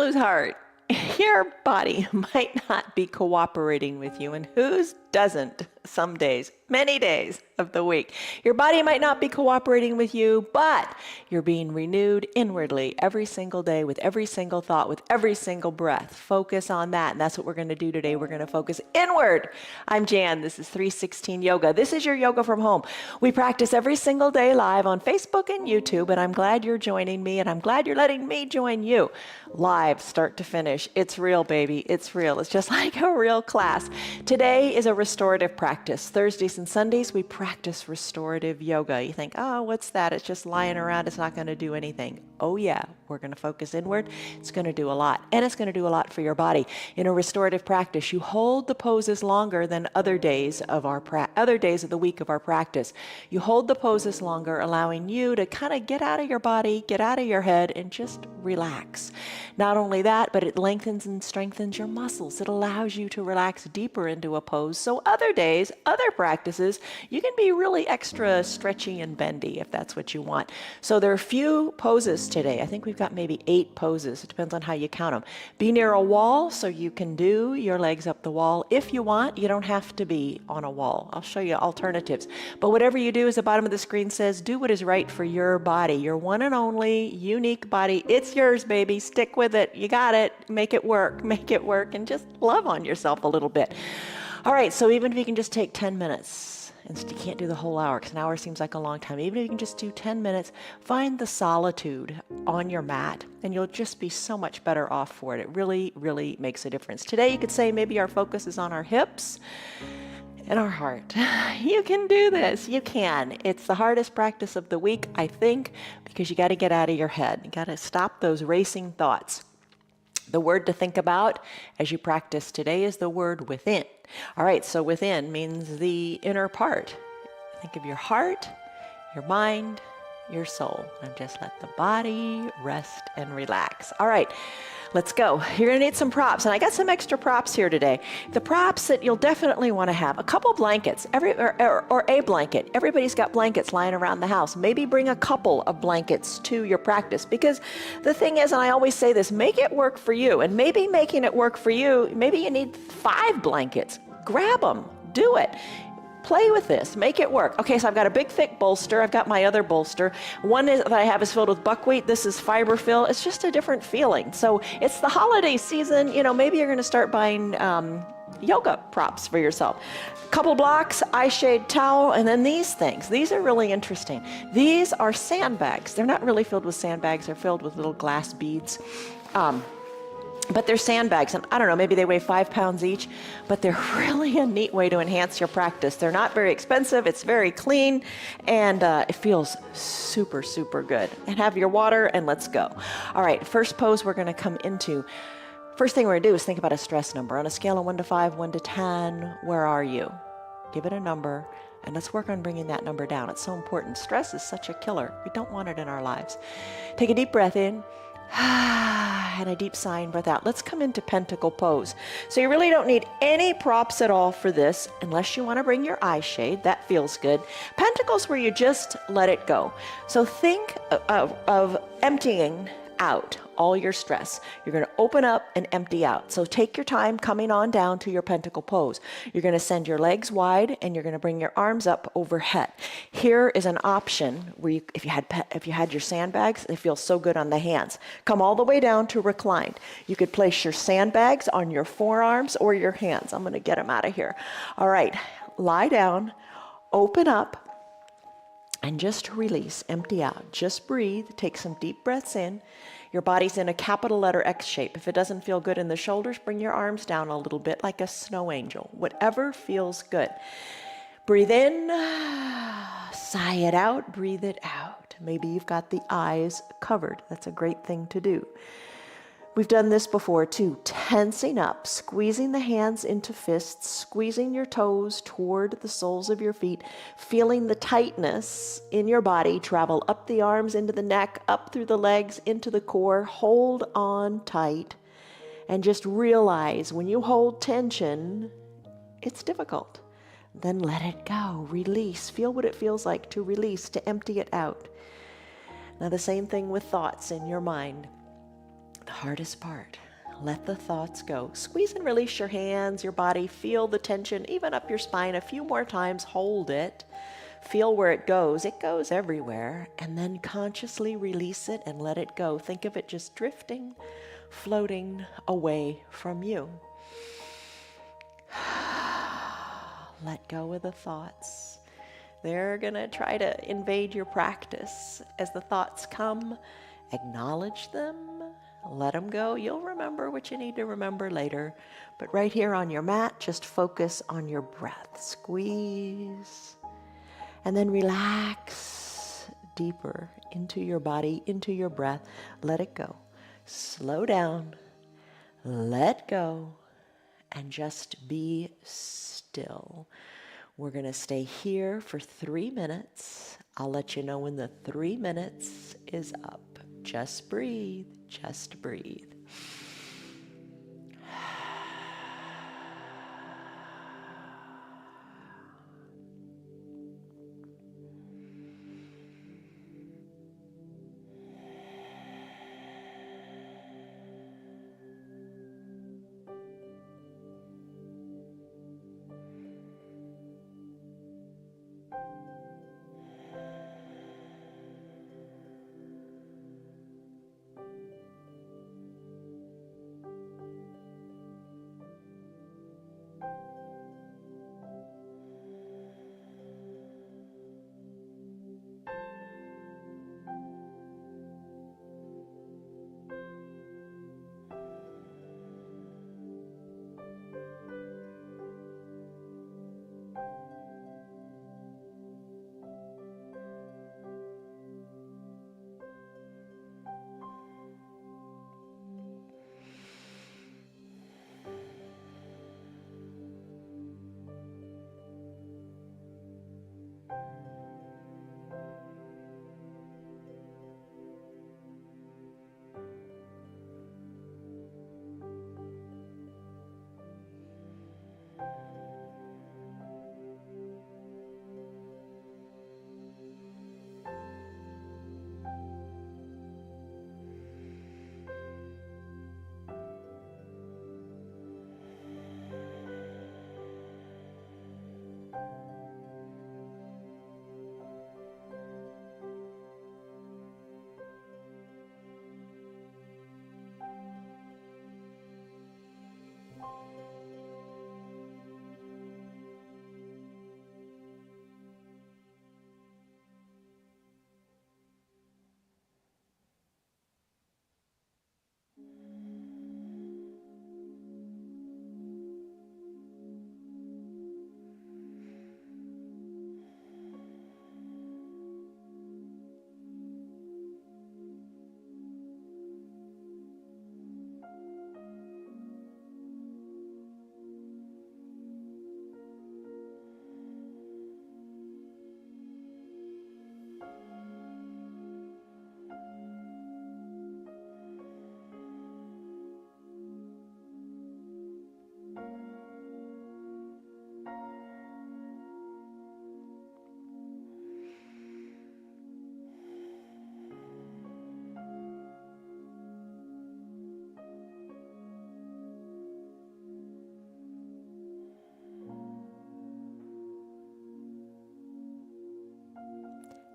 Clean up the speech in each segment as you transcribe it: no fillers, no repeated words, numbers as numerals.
lose heart. Your body might not be cooperating with you, and whose doesn't some days, many days of the week. Your body might not be cooperating with you, but you're being renewed inwardly every single day with every single thought, with every single breath. Focus on that, and that's what we're going to do today. We're going to focus inward. I'm Jan. This is 316 Yoga. This is your yoga from home. We practice every single day live on Facebook and YouTube, and I'm glad you're joining me, and I'm glad you're letting me join you live, start to finish. It's real, baby. It's real. It's just like a real class. Today is a restorative practice. Thursdays and Sundays, we practice restorative yoga. You think, oh, what's that? It's just lying around. It's not going to do anything. Oh, yeah. We're going to focus inward. It's going to do a lot. And it's going to do a lot for your body. In a restorative practice, you hold the poses longer than other days of the week of our practice. You hold the poses longer, allowing you to kind of get out of your body, get out of your head, and just relax. Not only that, but it lengthens and strengthens your muscles. It allows you to relax deeper into a pose. So other days, other practices, you can be really extra stretchy and bendy if that's what you want. So there are a few poses today. I think we've got maybe 8 poses. It depends on how you count them. Be near a wall so you can do your legs up the wall. If you want, you don't have to be on a wall. I'll show you alternatives. But whatever you do, as the bottom of the screen says, do what is right for your body, your one and only unique body. It's yours, baby. Stick with it. You got it. Make it work, and just love on yourself a little bit. All right, so even if you can just take 10 minutes, and you can't do the whole hour because an hour seems like a long time, even if you can just do 10 minutes, find the solitude on your mat, and you'll just be so much better off for it. It really, really makes a difference. Today, you could say maybe our focus is on our hips and our heart. You can do this. You can. It's the hardest practice of the week, I think, because you got to get out of your head. You got to stop those racing thoughts. The word to think about as you practice today is the word within. All right, so within means the inner part. Think of your heart, your mind, your soul, and just let the body rest and relax. All right, let's go. You're going to need some props, and I got some extra props here today. The props that you'll definitely want to have: a couple blankets, or a blanket. Everybody's got blankets lying around the house. Maybe bring a couple of blankets to your practice, because the thing is, and I always say this, make it work for you. And maybe making it work for you, maybe you need 5 blankets. Grab them. Do it. Play with this. Make it work. Okay, so I've got a big, thick bolster. I've got my other bolster. One that I have is filled with buckwheat. This is fiber fill. It's just a different feeling. So it's the holiday season. You know, maybe you're going to start buying yoga props for yourself. Couple blocks, eye shade towel, and then these things. These are really interesting. These are sandbags. They're not really filled with sandbags. They're filled with little glass beads. But they're sandbags, and I don't know, maybe they weigh 5 pounds each, but they're really a neat way to enhance your practice. They're not very expensive, it's very clean, and it feels super, super good. And have your water, and let's go. All right, first pose we're gonna come into. First thing we're gonna do is think about a stress number. On a scale of 1 to 5, 1 to 10, where are you? Give it a number, and let's work on bringing that number down. It's so important. Stress is such a killer. We don't want it in our lives. Take a deep breath in. And a deep sigh and breath out. Let's come into pentacle pose. So you really don't need any props at all for this, unless you want to bring your eye shade. That feels good. Pentacles where you just let it go. So think of emptying out all your stress. You're going to open up and empty out. So take your time coming on down to your pentacle pose. You're going to send your legs wide, and you're going to bring your arms up overhead. Here is an option where you, if you had your sandbags, they feel so good on the hands. Come all the way down to reclined. You could place your sandbags on your forearms or your hands. I'm going to get them out of here. All right, lie down, open up, and just release, empty out. Just breathe, take some deep breaths in. Your body's in a capital letter X shape. If it doesn't feel good in the shoulders, bring your arms down a little bit like a snow angel. Whatever feels good. Breathe in, sigh it out, breathe it out. Maybe you've got the eyes covered. That's a great thing to do. We've done this before too. Tensing up, squeezing the hands into fists, squeezing your toes toward the soles of your feet, feeling the tightness in your body travel up the arms, into the neck, up through the legs, into the core. Hold on tight, and just realize when you hold tension, it's difficult. Then let it go, release. Feel what it feels like to release, to empty it out. Now the same thing with thoughts in your mind. The hardest part. Let the thoughts go. Squeeze and release your hands, your body. Feel the tension even up your spine a few more times. Hold it. Feel where it goes. It goes everywhere. And then consciously release it and let it go. Think of it just drifting, floating away from you. Let go of the thoughts. They're going to try to invade your practice. As the thoughts come, acknowledge them, let them go. You'll remember what you need to remember later. But right here on your mat, just focus on your breath. Squeeze. And then relax deeper into your body, into your breath. Let it go. Slow down. Let go. And just be still. We're going to stay here for 3 minutes. I'll let you know when the 3 minutes is up. Just breathe. Just breathe.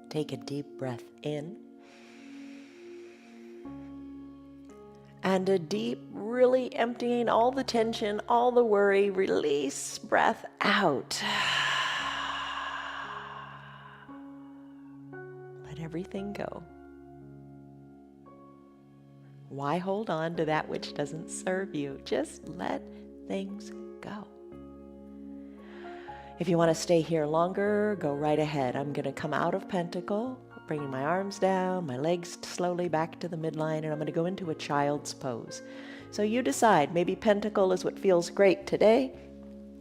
Take a deep breath in. And a deep, really emptying all the tension, all the worry, release breath out. Let everything go. Why hold on to that which doesn't serve you? Just let things go. If you want to stay here longer, go right ahead. I'm going to come out of Pentacle, bringing my arms down, my legs slowly back to the midline, and I'm going to go into a child's pose. So you decide. Maybe Pentacle is what feels great today.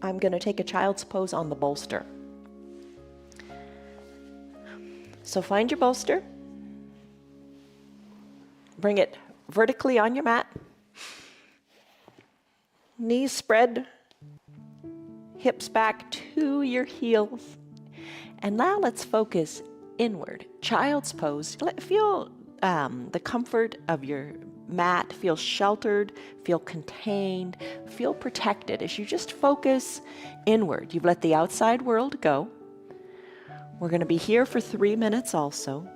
I'm going to take a child's pose on the bolster. So find your bolster. Bring it vertically on your mat. Knees spread. Hips back to your heels. And now let's focus inward. Child's pose. Feel the comfort of your mat, feel sheltered, feel contained, feel protected as you just focus inward. You've let the outside world go. We're going to be here for 3 minutes also.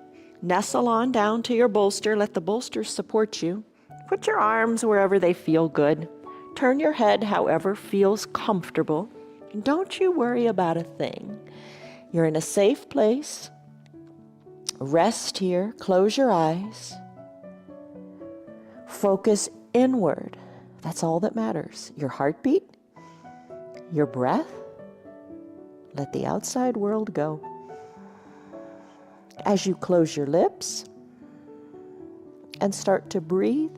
Nestle on down to your bolster. Let the bolster support you. Put your arms wherever they feel good. Turn your head however feels comfortable. And don't you worry about a thing. You're in a safe place. Rest here. Close your eyes. Focus inward. That's all that matters. Your heartbeat, your breath. Let the outside world go. As you close your lips and start to breathe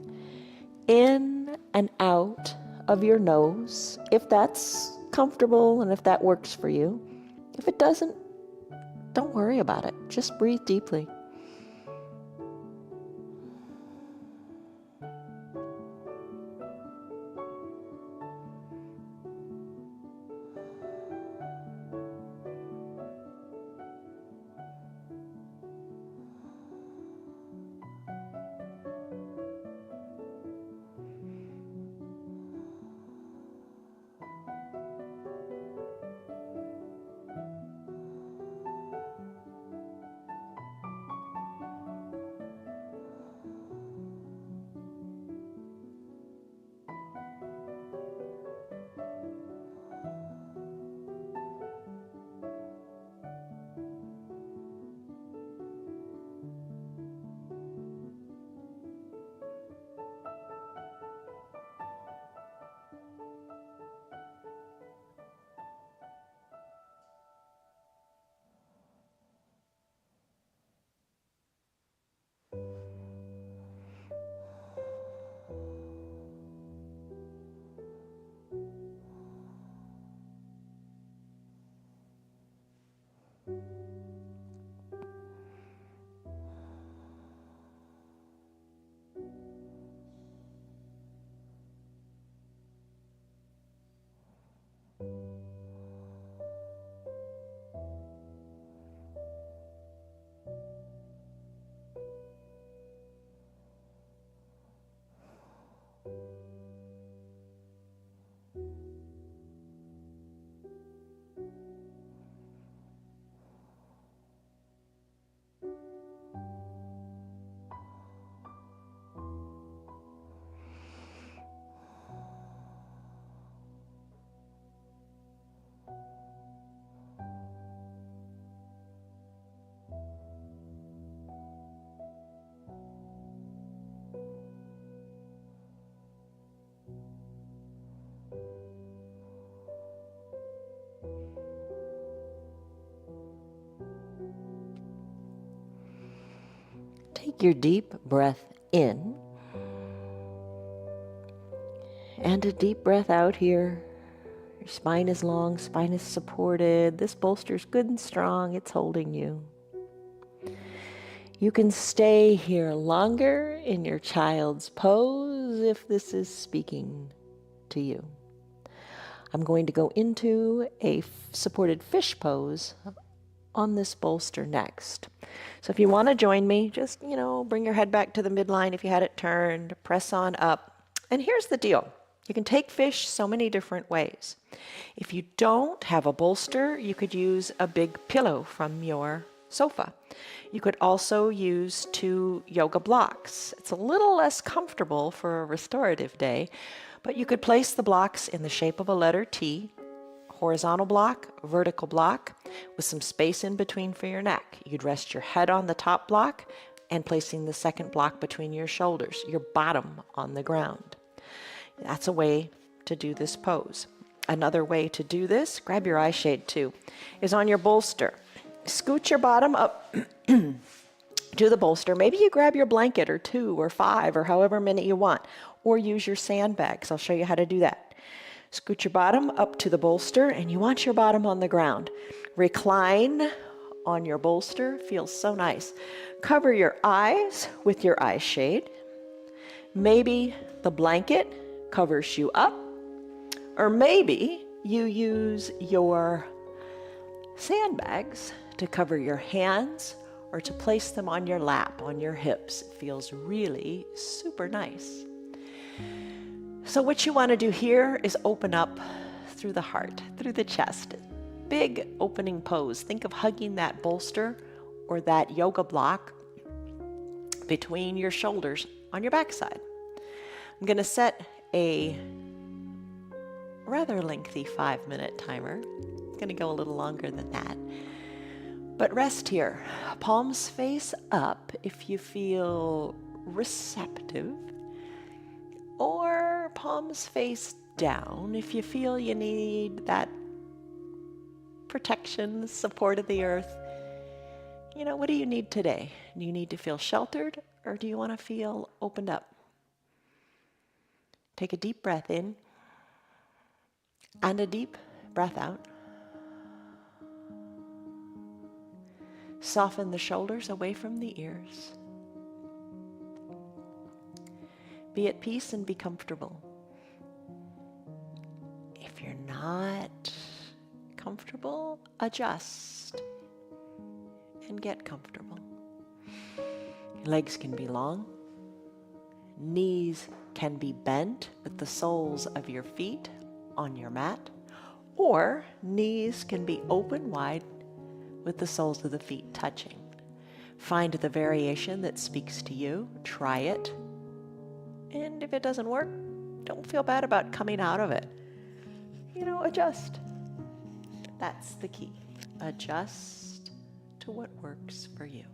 in and out of your nose, if that's comfortable and if that works for you. If it doesn't, don't worry about it. Just breathe deeply. Take your deep breath in and a deep breath out here. Your spine is long, spine is supported. This bolster's good and strong. It's holding you. You can stay here longer in your child's pose if this is speaking to you. I'm going to go into a supported fish pose on this bolster next. So if you want to join me, just, bring your head back to the midline if you had it turned, press on up. And here's the deal. You can take fish so many different ways. If you don't have a bolster, you could use a big pillow from your sofa. You could also use 2 yoga blocks. It's a little less comfortable for a restorative day, but you could place the blocks in the shape of a letter T, horizontal block, vertical block, with some space in between for your neck. You'd rest your head on the top block and placing the second block between your shoulders, your bottom on the ground. That's a way to do this pose. Another way to do this, grab your eye shade too, is on your bolster. Scoot your bottom up to the bolster. Maybe you grab your blanket or 2 or 5 or however many you want, or use your sandbags. I'll show you how to do that. Scoot your bottom up to the bolster, and you want your bottom on the ground. Recline on your bolster. Feels so nice. Cover your eyes with your eye shade. Maybe the blanket covers you up, or maybe you use your sandbags to cover your hands or to place them on your lap, on your hips. It feels really super nice. So what you want to do here is open up through the heart, through the chest. Big opening pose. Think of hugging that bolster or that yoga block between your shoulders on your backside. I'm going to set a rather lengthy 5-minute timer. It's going to go a little longer than that. But rest here. Palms face up if you feel receptive, or palms face down if you feel you need that protection, support of the earth. You know, what do you need today? Do you need to feel sheltered, or do you want to feel opened up? Take a deep breath in and a deep breath out. Soften the shoulders away from the ears. Be at peace and be comfortable. If you're not comfortable, adjust and get comfortable. Your legs can be long. Knees can be bent with the soles of your feet on your mat, or knees can be open wide with the soles of the feet touching. Find the variation that speaks to you. Try it. And if it doesn't work, don't feel bad about coming out of it. You know, adjust. That's the key. Adjust to what works for you.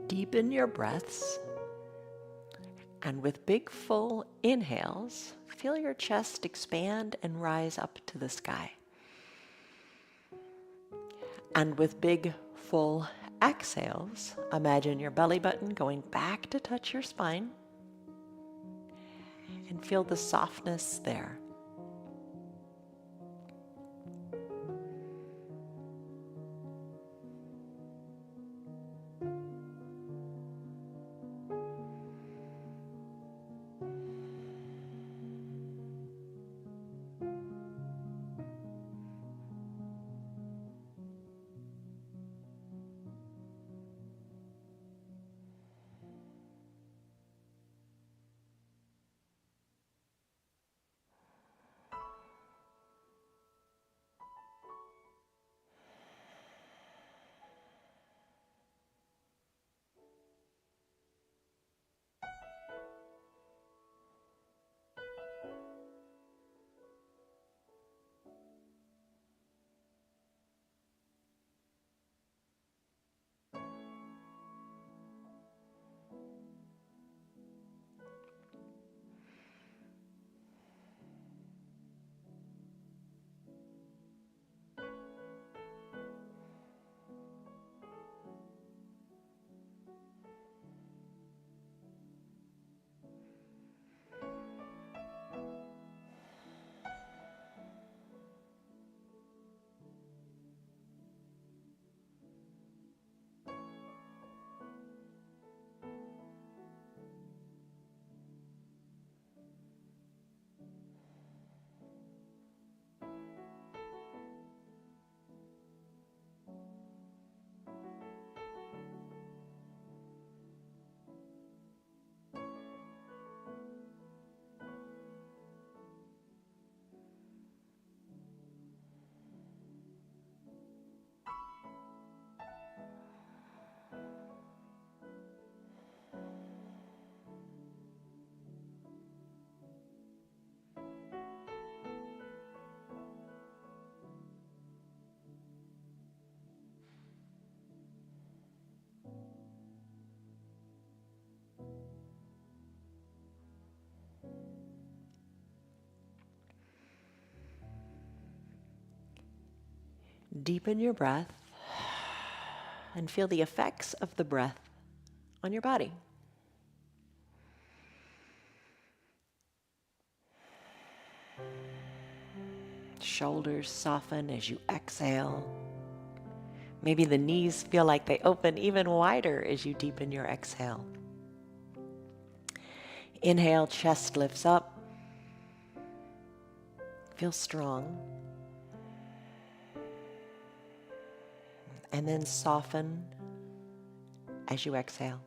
Deepen your breaths, and with big full inhales, feel your chest expand and rise up to the sky. And with big full exhales, imagine your belly button going back to touch your spine, and feel the softness there. Deepen your breath and feel the effects of the breath on your body. Shoulders soften as you exhale. Maybe the knees feel like they open even wider as you deepen your exhale. Inhale, chest lifts up. Feel strong. And then soften as you exhale.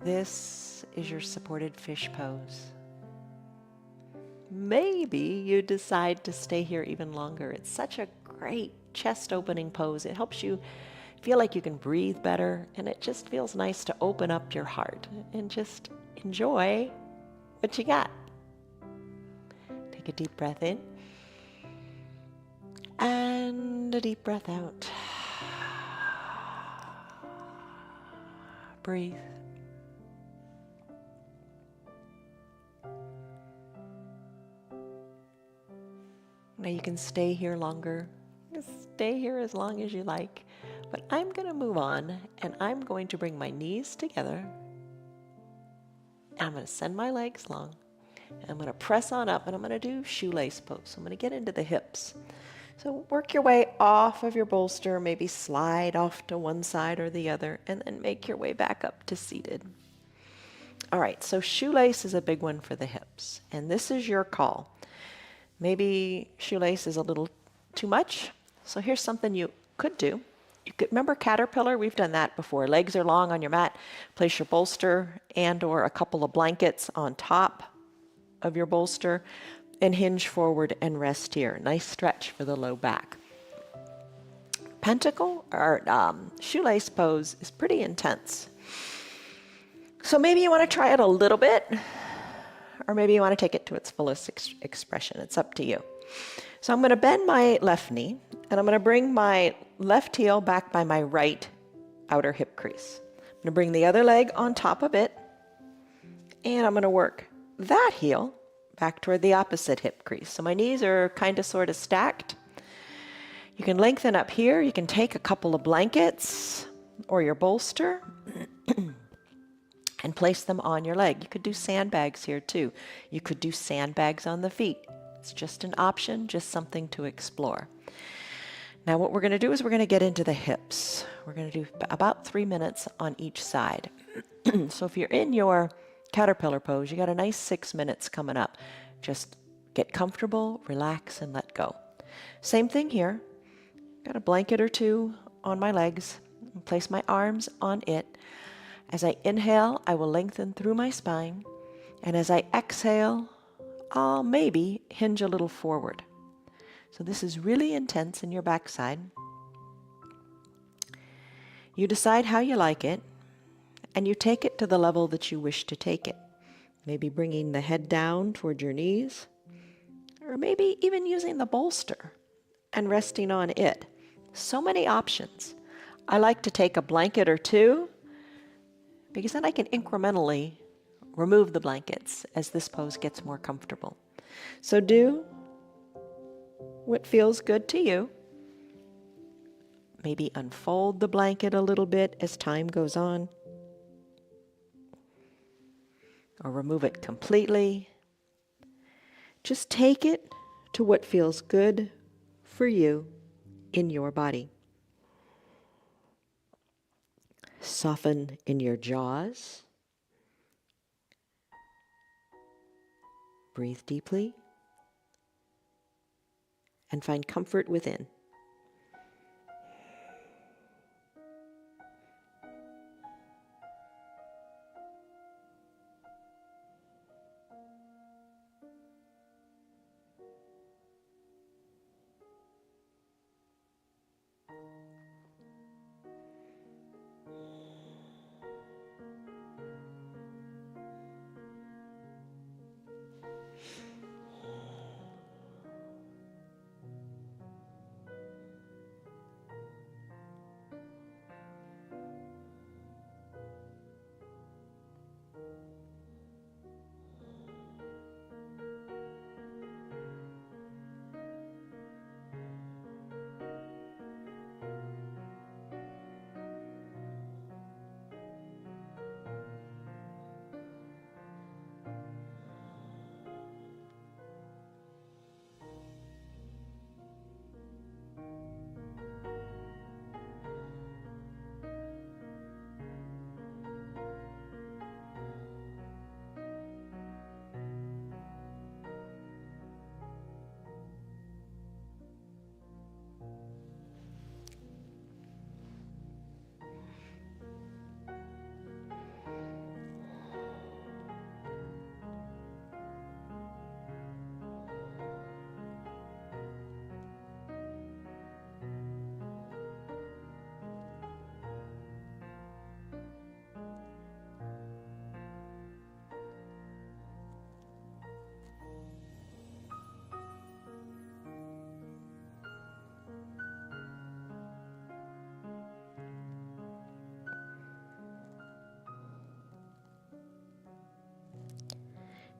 This is your supported fish pose. Maybe you decide to stay here even longer. It's such a great chest opening pose. It helps you feel like you can breathe better, and it just feels nice to open up your heart and just enjoy what you got. Take a deep breath in and a deep breath out. Breathe. Now you can stay here longer. Just stay here as long as you like. But I'm going to move on, and I'm going to bring my knees together. And I'm going to send my legs long. And I'm going to press on up, and I'm going to do shoelace pose. So I'm going to get into the hips. So work your way off of your bolster, maybe slide off to one side or the other, and then make your way back up to seated. All right, so shoelace is a big one for the hips, and this is your call. Maybe shoelace is a little too much, so here's something you could do. You could, remember caterpillar? We've done that before. Legs are long on your mat. Place your bolster and or a couple of blankets on top of your bolster and hinge forward and rest here. Nice stretch for the low back. Pentacle or shoelace pose is pretty intense. So maybe you want to try it a little bit, or maybe you want to take it to its fullest expression. It's up to you. So I'm going to bend my left knee, and I'm going to bring my left heel back by my right outer hip crease. I'm going to bring the other leg on top of it, and I'm going to work that heel back toward the opposite hip crease. So my knees are kind of sort of stacked. You can lengthen up here. You can take a couple of blankets or your bolster and place them on your leg. You could do sandbags here too. You could do sandbags on the feet. It's just an option, just something to explore. Now what we're going to do is we're going to get into the hips. We're going to do about 3 minutes on each side. So if you're in your caterpillar pose, you got a nice 6 minutes coming up. Just get comfortable, relax, and let go. Same thing here. Got a blanket or two on my legs. Place my arms on it. As I inhale, I will lengthen through my spine. And as I exhale, I'll maybe hinge a little forward. So this is really intense in your backside. You decide how you like it, and you take it to the level that you wish to take it. Maybe bringing the head down toward your knees, or maybe even using the bolster and resting on it. So many options. I like to take a blanket or two, because then I can incrementally remove the blankets as this pose gets more comfortable. So do what feels good to you. Maybe unfold the blanket a little bit as time goes on, or remove it completely. Just take it to what feels good for you in your body. Soften in your jaws. Breathe deeply and find comfort within.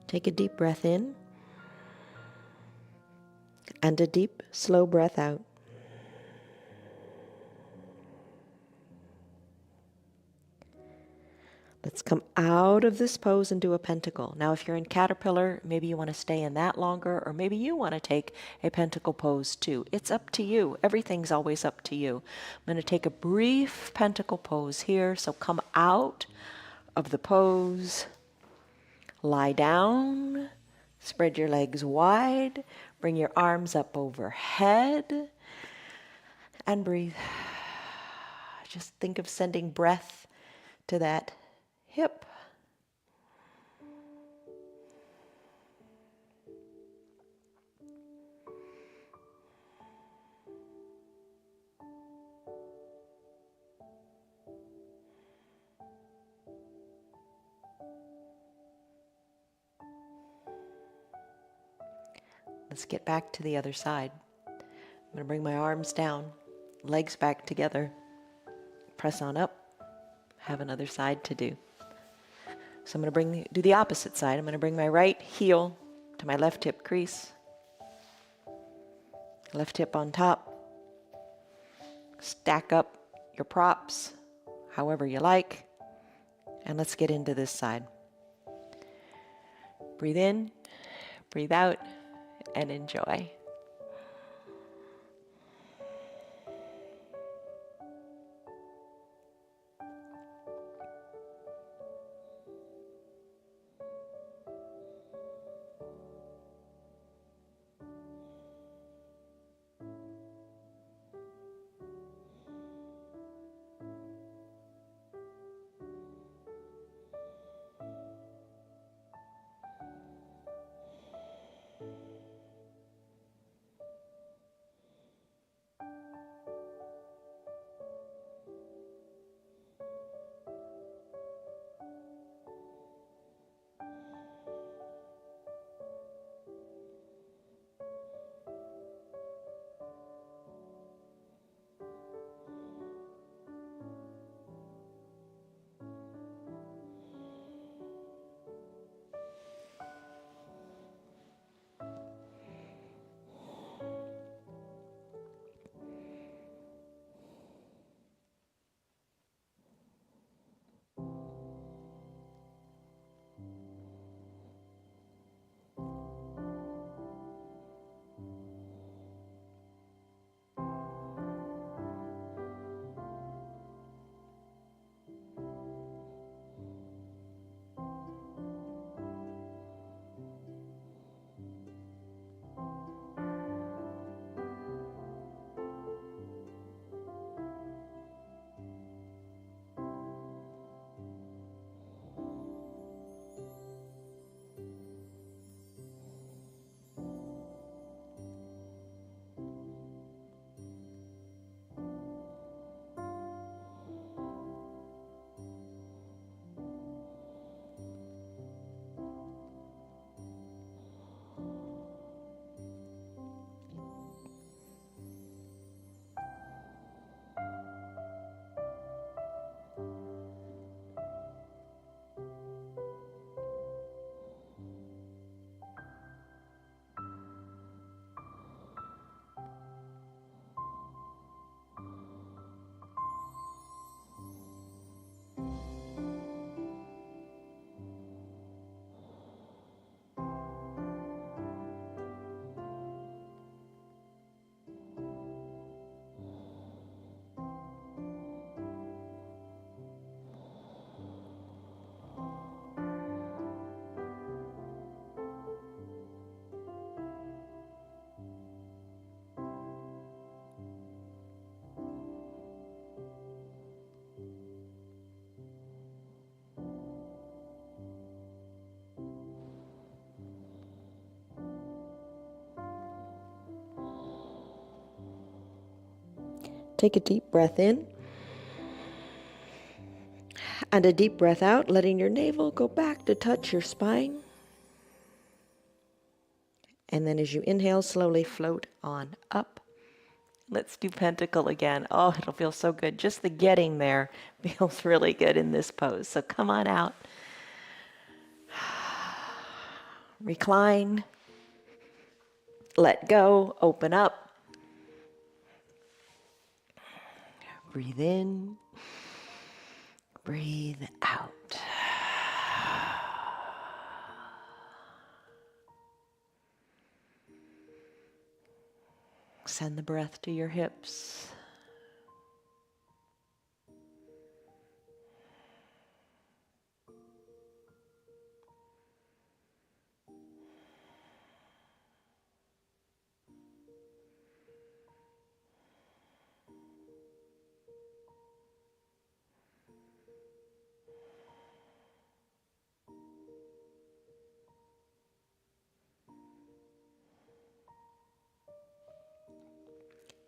Take a deep breath in and a deep, slow breath out. Let's come out of this pose and do a pentacle. Now, if you're in caterpillar, maybe you want to stay in that longer, or maybe you want to take a pentacle pose too. It's up to you. Everything's always up to you. I'm going to take a brief pentacle pose here. So come out of the pose, lie down, spread your legs wide, bring your arms up overhead, and breathe. Just think of sending breath to that hip. Let's get back to the other side. I'm going to bring my arms down, legs back together, press on up, have another side to do. So I'm going to do the opposite side. I'm going to bring my right heel to my left hip crease, left hip on top, stack up your props however you like, and let's get into this side. Breathe in, breathe out, and enjoy. Take a deep breath in and a deep breath out, letting your navel go back to touch your spine. And then as you inhale, slowly float on up. Let's do pentacle again. Oh, it'll feel so good. Just the getting there feels really good in this pose. So come on out. recline, let go, open up, breathe in, breathe out. Send the breath to your hips.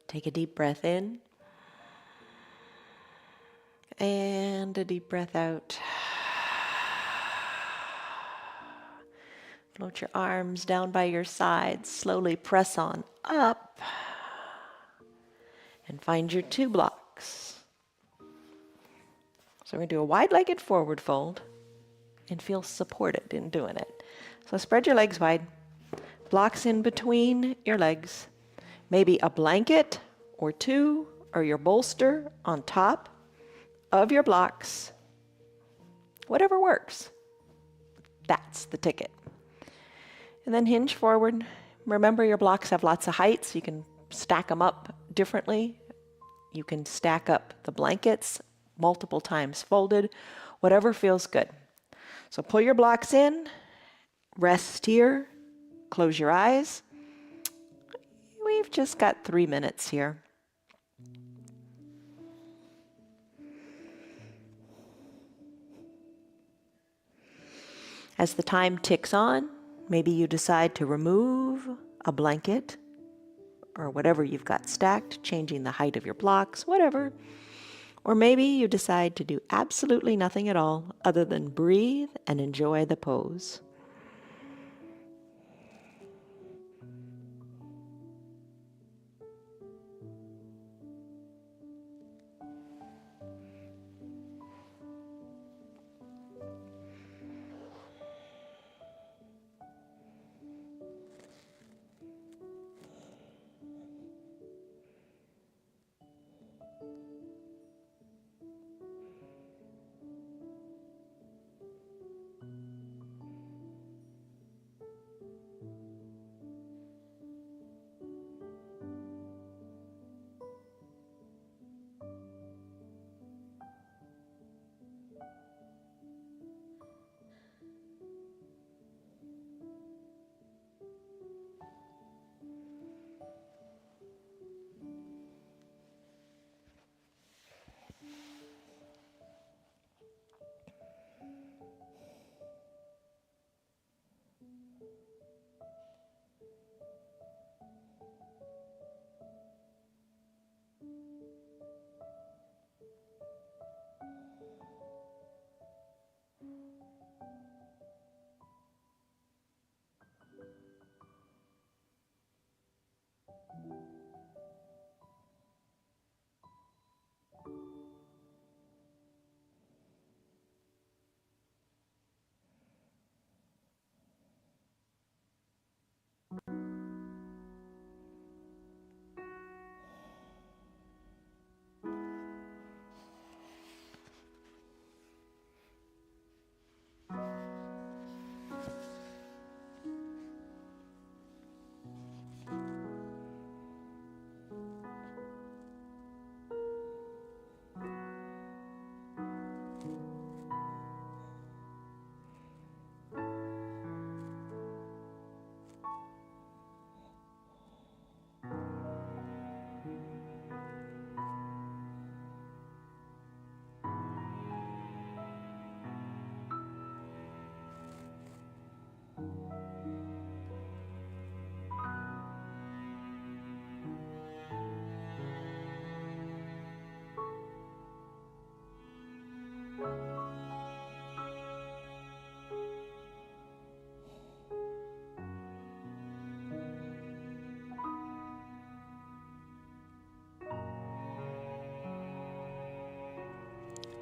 Take a deep breath in and a deep breath out. Float your arms down by your sides. Slowly press on up and find your 2 blocks. So we're going to do a wide-legged forward fold and feel supported in doing it. So spread your legs wide. Blocks in between your legs. Maybe a blanket or 2 or your bolster on top of your blocks. Whatever works. That's the ticket. And then hinge forward. Remember, your blocks have lots of height, so you can stack them up differently. You can stack up the blankets multiple times folded, whatever feels good. So pull your blocks in, rest here, close your eyes. We've just got 3 minutes here. As the time ticks on, maybe you decide to remove a blanket or whatever you've got stacked, changing the height of your blocks, whatever. Or maybe you decide to do absolutely nothing at all other than breathe and enjoy the pose.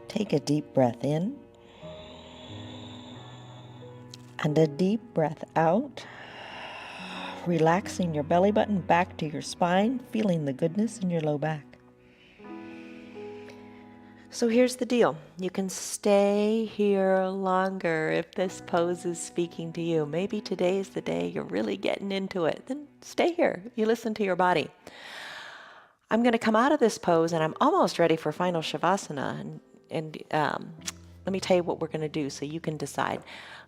Take a deep breath in And a deep breath out, relaxing your belly button back to your spine, feeling the goodness in your low back. So here's the deal. You can stay here longer if this pose is speaking to you. Maybe today's the day you're really getting into it. Then stay here. You listen to your body. I'm going to come out of this pose and I'm almost ready for final Shavasana. And let me tell you what we're going to do so you can decide.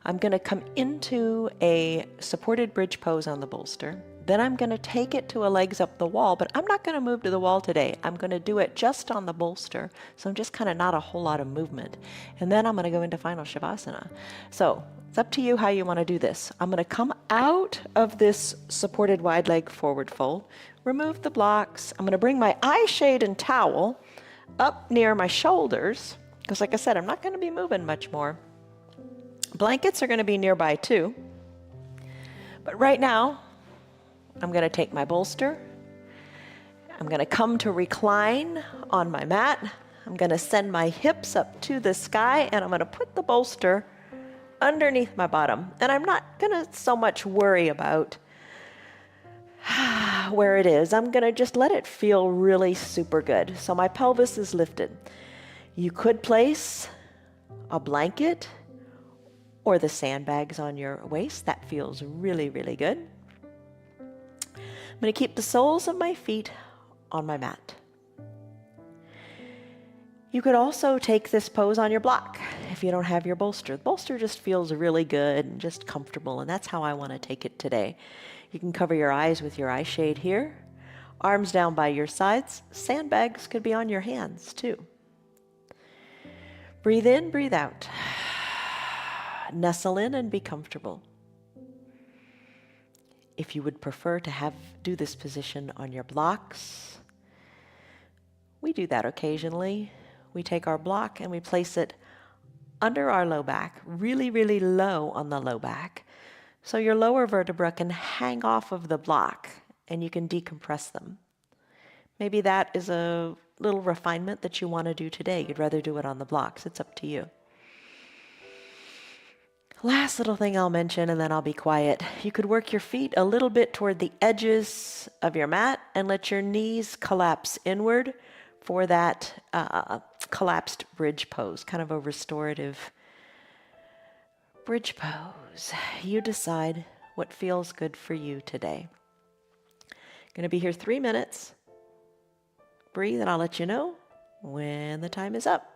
I'm going to come into a supported bridge pose on the bolster. Then I'm going to take it to a legs up the wall, but I'm not going to move to the wall today. I'm going to do it just on the bolster. So I'm just kind of not a whole lot of movement. And then I'm going to go into final Shavasana. So it's up to you how you want to do this. I'm going to come out of this supported wide leg forward fold, remove the blocks. I'm going to bring my eye shade and towel up near my shoulders, because like I said, I'm not going to be moving much more. Blankets are going to be nearby too. But right now, I'm going to take my bolster. I'm going to come to recline on my mat. I'm going to send my hips up to the sky, and I'm going to put the bolster underneath my bottom. And I'm not going to so much worry about where it is. I'm going to just let it feel really super good. So my pelvis is lifted. You could place a blanket or the sandbags on your waist. That feels really, really good. I'm going to keep the soles of my feet on my mat. You could also take this pose on your block if you don't have your bolster. The bolster just feels really good and just comfortable, and that's how I want to take it today. You can cover your eyes with your eye shade here, arms down by your sides. Sandbags could be on your hands too. Breathe in, breathe out. Nestle in and be comfortable. If you would prefer to do this position on your blocks, we do that occasionally. We take our block and we place it under our low back, really, really low on the low back. So your lower vertebra can hang off of the block and you can decompress them. Maybe that is a little refinement that you want to do today. You'd rather do it on the blocks. It's up to you. Last little thing I'll mention, and then I'll be quiet. You could work your feet a little bit toward the edges of your mat and let your knees collapse inward for that collapsed bridge pose, kind of a restorative bridge pose. You decide what feels good for you today. Going to be here 3 minutes. Breathe, and I'll let you know when the time is up.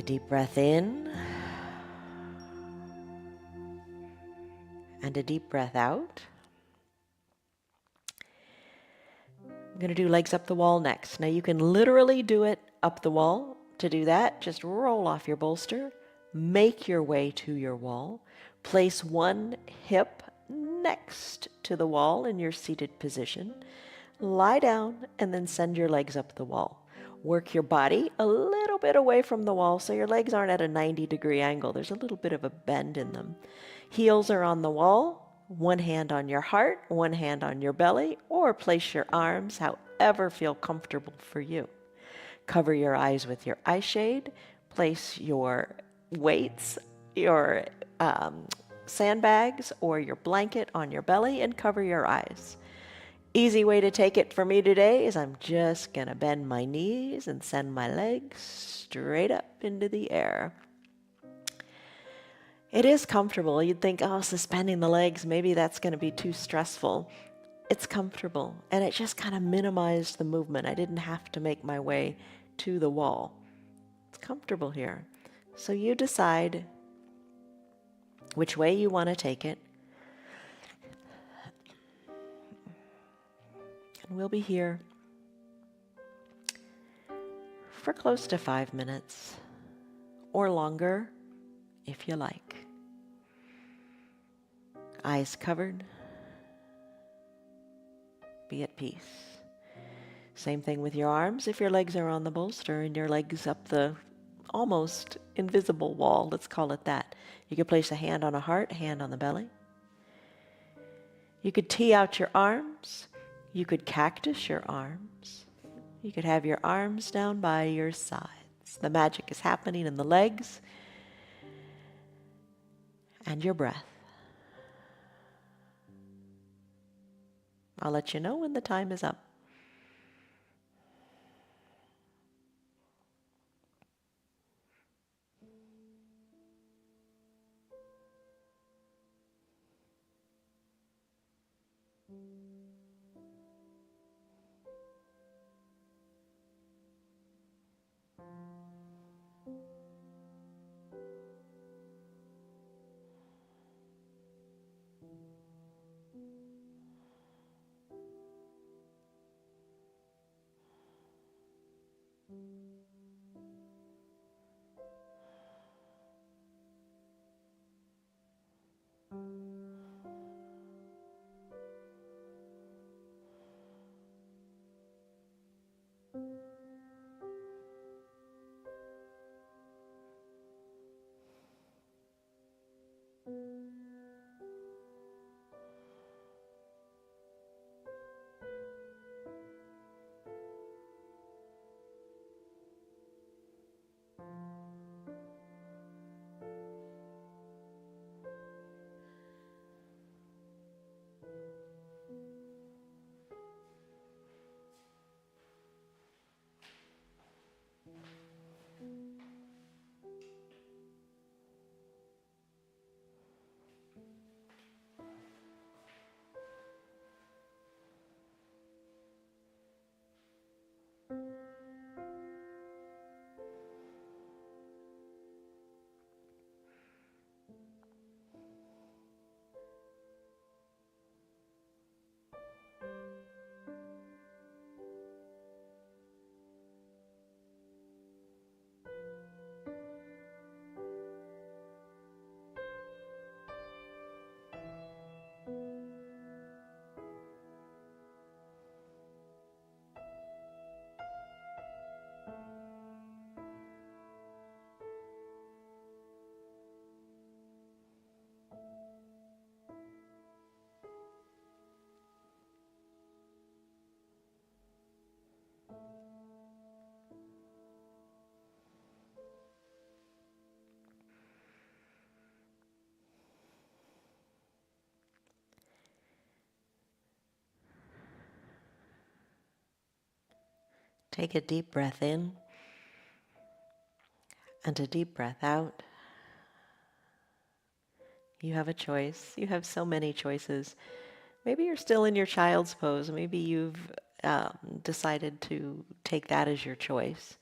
deep breath in and a deep breath out. I'm going to do legs up the wall next. Now you can literally do it up the wall. To do that, just roll off your bolster, make your way to your wall, place one hip next to the wall in your seated position, lie down, and then send your legs up the wall. Work your body a little bit away from the wall so your legs aren't at a 90-degree angle. There's a little bit of a bend in them. Heels are on the wall, one hand on your heart, one hand on your belly, or place your arms however feel comfortable for you. Cover your eyes with your eye shade, place your weights, your sandbags, or your blanket on your belly and cover your eyes. Easy way to take it for me today is I'm just going to bend my knees and send my legs straight up into the air. It is comfortable. You'd think, oh, suspending the legs, maybe that's going to be too stressful. It's comfortable, and it just kind of minimized the movement. I didn't have to make my way to the wall. It's comfortable here. So you decide which way you want to take it. And we'll be here for close to 5 minutes or longer if you like. Eyes covered. Be at peace. Same thing with your arms if your legs are on the bolster and your legs up the almost invisible wall, let's call it that. You could place a hand on a heart, a hand on the belly. You could tee out your arms. You could cactus your arms. You could have your arms down by your sides. The magic is happening in the legs and your breath. I'll let you know when the time is up. Take a deep breath in and a deep breath out. You have a choice. You have so many choices. Maybe you're still in your child's pose. Maybe you've decided to take that as your choice.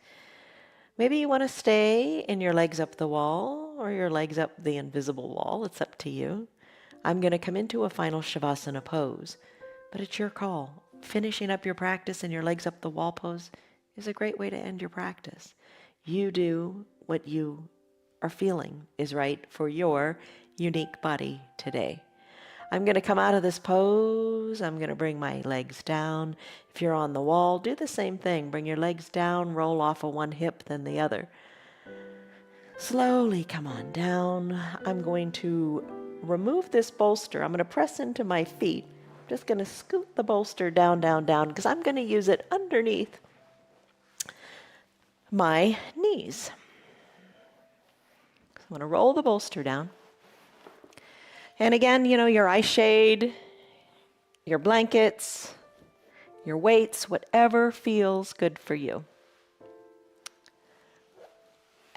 Maybe you want to stay in your legs up the wall or your legs up the invisible wall. It's up to you. I'm going to come into a final Shavasana pose, but it's your call. Finishing up your practice in your legs up the wall pose is a great way to end your practice. You do what you are feeling is right for your unique body today. I'm going to come out of this pose. I'm going to bring my legs down. If you're on the wall, do the same thing. Bring your legs down, roll off of one hip, then the other. Slowly come on down. I'm going to remove this bolster. I'm going to press into my feet. I'm just going to scoot the bolster down, down, down, because I'm going to use it underneath my knees. I'm going to roll the bolster down. And again, your eye shade, your blankets, your weights, whatever feels good for you.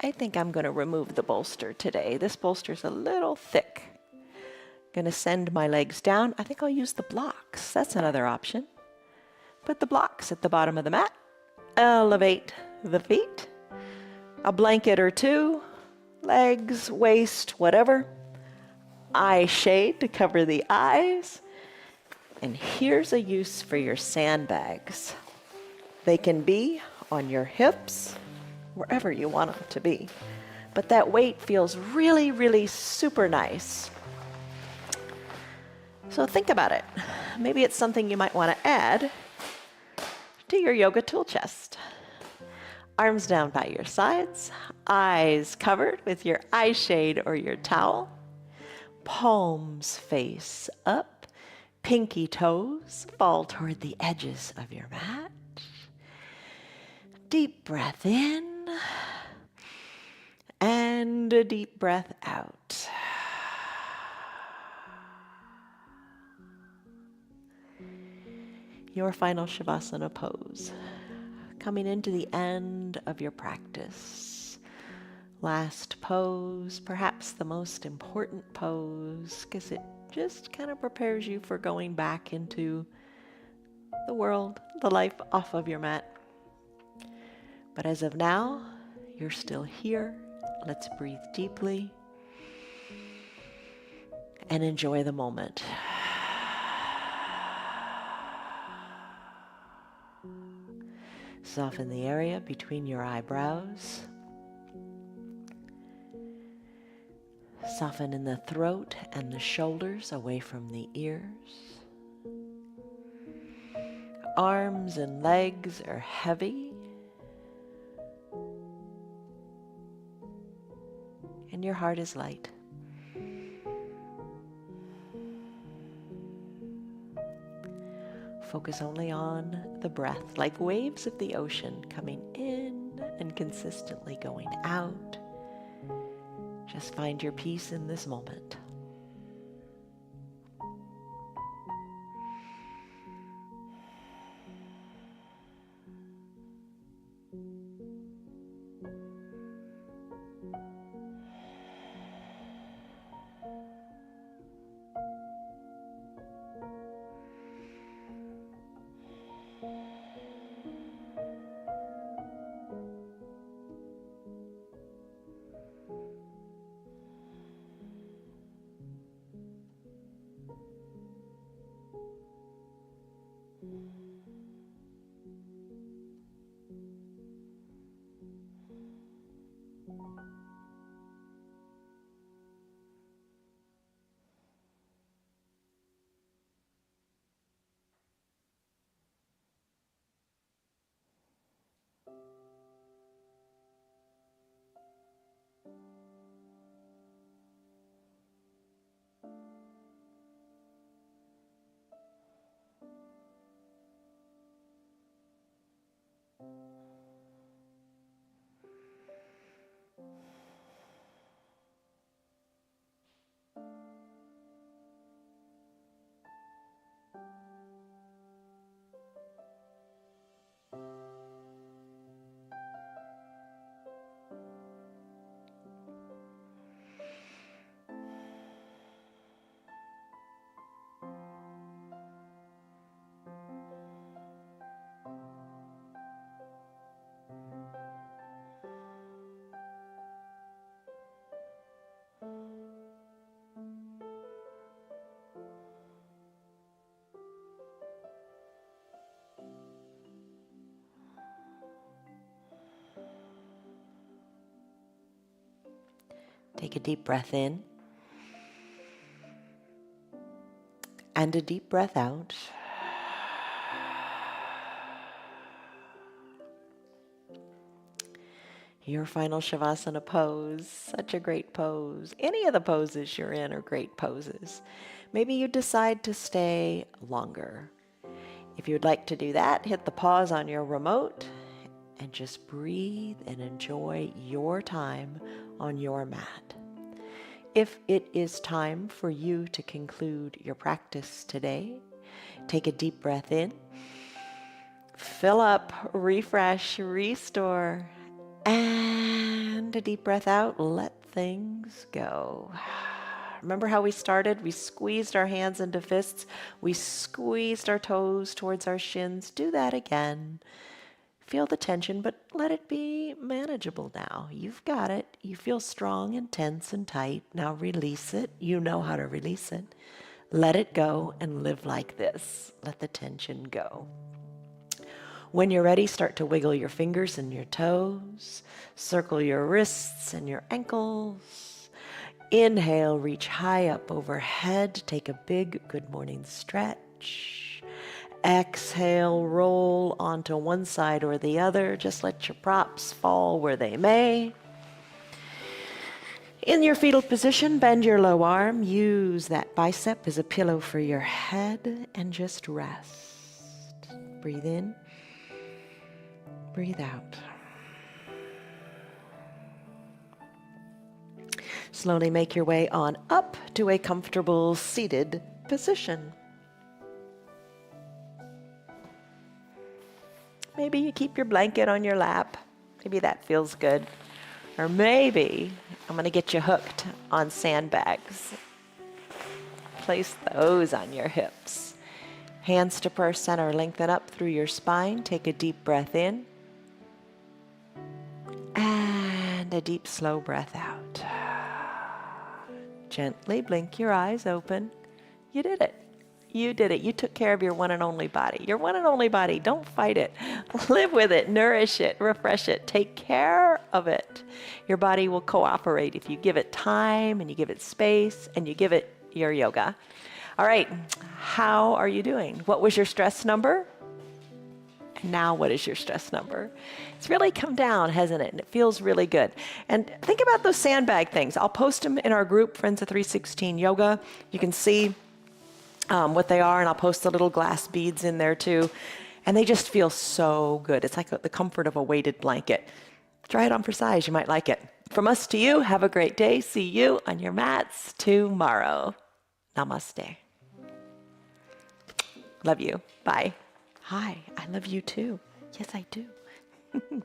I think I'm going to remove the bolster today. This bolster's a little thick. Going to send my legs down. I think I'll use the blocks. That's another option. Put the blocks at the bottom of the mat. Elevate the feet. A blanket or two, legs, waist, whatever. Eye shade to cover the eyes. And here's a use for your sandbags. They can be on your hips, wherever you want them to be. But that weight feels really, really super nice. So think about it. Maybe it's something you might want to add to your yoga tool chest. Arms down by your sides, eyes covered with your eye shade or your towel. Palms face up, pinky toes fall toward the edges of your mat. Deep breath in and a deep breath out. Your final Shavasana pose. Coming into the end of your practice. Last pose, perhaps the most important pose, because it just kind of prepares you for going back into the world, the life off of your mat. But as of now, you're still here. Let's breathe deeply and enjoy the moment. Soften the area between your eyebrows. Soften in the throat and the shoulders away from the ears. Arms and legs are heavy. And your heart is light. Focus only on the breath, like waves of the ocean coming in and consistently going out. Just find your peace in this moment. Take a deep breath in and a deep breath out. Your final Shavasana pose, such a great pose. Any of the poses you're in are great poses. Maybe you decide to stay longer. If you'd like to do that, hit the pause on your remote and just breathe and enjoy your time on your mat. If it is time for you to conclude your practice today, take a deep breath in, fill up, refresh, restore, and a deep breath out, let things go. Remember how we started? We squeezed our hands into fists. We squeezed our toes towards our shins. Do that again. Feel the tension, but let it be manageable now. You've got it. You feel strong and tense and tight. Now release it. You know how to release it. Let it go and live like this. Let the tension go. When you're ready, start to wiggle your fingers and your toes. Circle your wrists and your ankles. Inhale, reach high up overhead. Take a big good morning stretch. Exhale, roll onto one side or the other. Just let your props fall where they may. In your fetal position, bend your low arm. Use that bicep as a pillow for your head and just rest. Breathe in. Breathe out. Slowly make your way on up to a comfortable seated position. Maybe you keep your blanket on your lap. Maybe that feels good. Or maybe I'm going to get you hooked on sandbags. Place those on your hips. Hands to purse center, lengthen up through your spine. Take a deep breath in. And a deep, slow breath out. Gently blink your eyes open. You did it. You did it. You took care of your one and only body. Your one and only body. Don't fight it. Live with it. Nourish it. Refresh it. Take care of it. Your body will cooperate if you give it time and you give it space and you give it your yoga. All right. How are you doing? What was your stress number? And now what is your stress number? It's really come down, hasn't it? And it feels really good. And think about those sandbag things. I'll post them in our group, Friends of 316 Yoga. You can see what they are, and I'll post the little glass beads in there too. And they just feel so good. It's like the comfort of a weighted blanket. Try it on for size. You might like it. From us to you, have a great day. See you on your mats tomorrow. Namaste. Love you. Bye. Hi, I love you too. Yes, I do.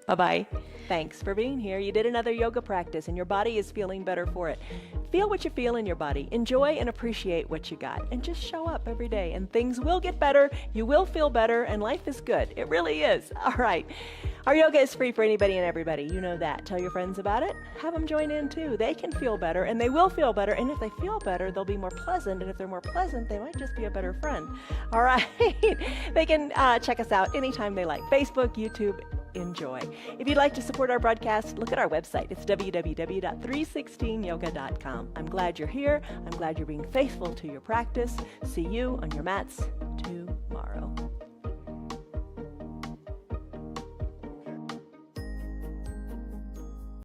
Bye-bye. Thanks for being here. You did another yoga practice and your body is feeling better for it. Feel what you feel in your body. Enjoy and appreciate what you got. And just show up every day and things will get better. You will feel better and life is good. It really is. All right. Our yoga is free for anybody and everybody. You know that. Tell your friends about it. Have them join in too. They can feel better and they will feel better. And if they feel better, they'll be more pleasant. And if they're more pleasant, they might just be a better friend. All right. They can check us out anytime they like. Facebook, YouTube. Enjoy. If you'd like to support our broadcast, look at our website. It's www.316yoga.com. I'm glad you're here. I'm glad you're being faithful to your practice. See you on your mats tomorrow.